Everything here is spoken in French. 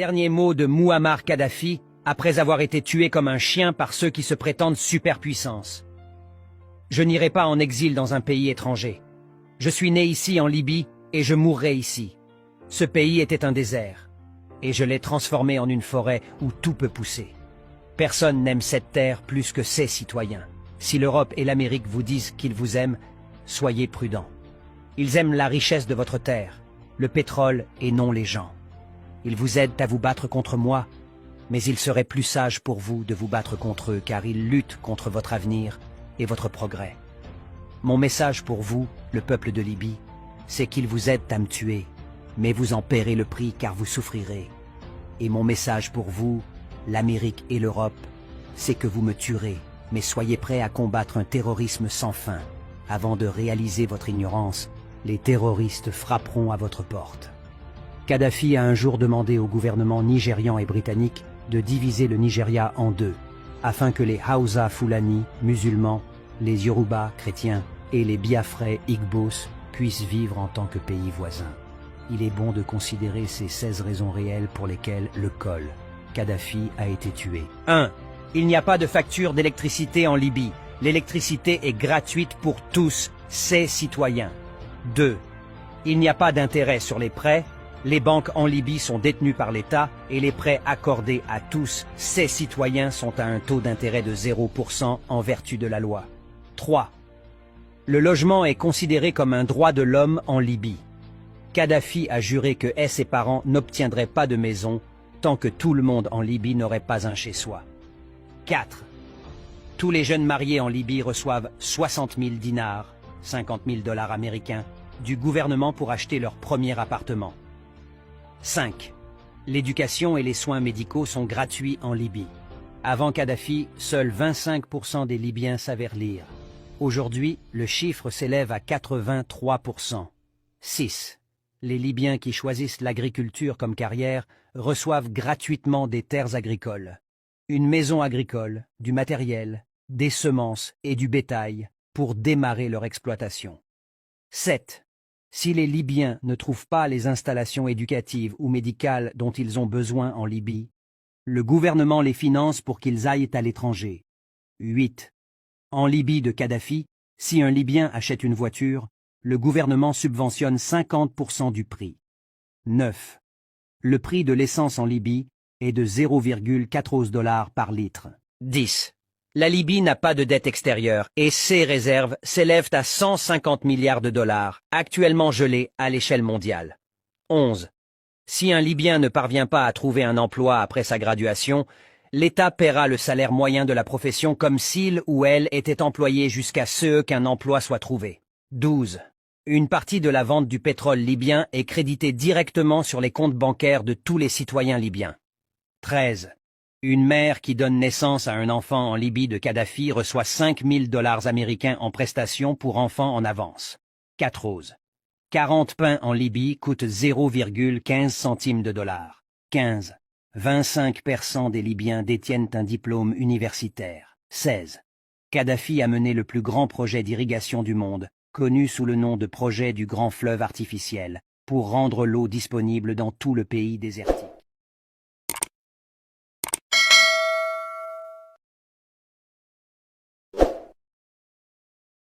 Dernier mot de Mouammar Kadhafi, après avoir été tué comme un chien par ceux qui se prétendent superpuissance. Je n'irai pas en exil dans un pays étranger. Je suis né ici en Libye et je mourrai ici. Ce pays était un désert, et je l'ai transformé en une forêt où tout peut pousser. Personne n'aime cette terre plus que ses citoyens. Si l'Europe et l'Amérique vous disent qu'ils vous aiment, soyez prudents. Ils aiment la richesse de votre terre, le pétrole et non les gens. Ils vous aident à vous battre contre moi, mais il serait plus sage pour vous de vous battre contre eux car ils luttent contre votre avenir et votre progrès. Mon message pour vous, le peuple de Libye, c'est qu'ils vous aident à me tuer, mais vous en paierez le prix car vous souffrirez. Et mon message pour vous, l'Amérique et l'Europe, c'est que vous me tuerez, mais soyez prêts à combattre un terrorisme sans fin. Avant de réaliser votre ignorance, les terroristes frapperont à votre porte. Kadhafi a un jour demandé au gouvernement nigérian et britannique de diviser le Nigeria en deux, afin que les Hausa Fulani, musulmans, les Yoruba, chrétiens, et les Biafrais, Igbos, puissent vivre en tant que pays voisins. Il est bon de considérer ces 16 raisons réelles pour lesquelles le col Kadhafi a été tué. 1. Il n'y a pas de facture d'électricité en Libye. L'électricité est gratuite pour tous ses citoyens. 2. Il n'y a pas d'intérêt sur les prêts. Les banques en Libye sont détenues par l'État et les prêts accordés à tous ses citoyens sont à un taux d'intérêt de 0% en vertu de la loi. 3. Le logement est considéré comme un droit de l'homme en Libye. Kadhafi a juré que ses parents n'obtiendraient pas de maison tant que tout le monde en Libye n'aurait pas un chez-soi. 4. Tous les jeunes mariés en Libye reçoivent 60 000 dinars, 50 000 $ américains, du gouvernement pour acheter leur premier appartement. 5. L'éducation et les soins médicaux sont gratuits en Libye. Avant Kadhafi, seuls 25% des Libyens savaient lire. Aujourd'hui, le chiffre s'élève à 83%. 6. Les Libyens qui choisissent l'agriculture comme carrière reçoivent gratuitement des terres agricoles, une maison agricole, du matériel, des semences et du bétail pour démarrer leur exploitation. 7. Si les Libyens ne trouvent pas les installations éducatives ou médicales dont ils ont besoin en Libye, le gouvernement les finance pour qu'ils aillent à l'étranger. 8. En Libye de Kadhafi, si un Libyen achète une voiture, le gouvernement subventionne 50% du prix. 9. Le prix de l'essence en Libye est de 0,14 $ par litre. 10. La Libye n'a pas de dette extérieure et ses réserves s'élèvent à 150 milliards de dollars, actuellement gelées à l'échelle mondiale. 11. Si un Libyen ne parvient pas à trouver un emploi après sa graduation, l'État paiera le salaire moyen de la profession comme s'il ou elle était employé jusqu'à ce qu'un emploi soit trouvé. 12. Une partie de la vente du pétrole libyen est créditée directement sur les comptes bancaires de tous les citoyens libyens. 13. Une mère qui donne naissance à un enfant en Libye de Kadhafi reçoit 5 000 $ américains en prestations pour enfants en avance. 14. 40 pains en Libye coûtent 0,15 centimes de dollar. 15. 25% des Libyens détiennent un diplôme universitaire. 16. Kadhafi a mené le plus grand projet d'irrigation du monde, connu sous le nom de projet du grand fleuve artificiel, pour rendre l'eau disponible dans tout le pays désertique.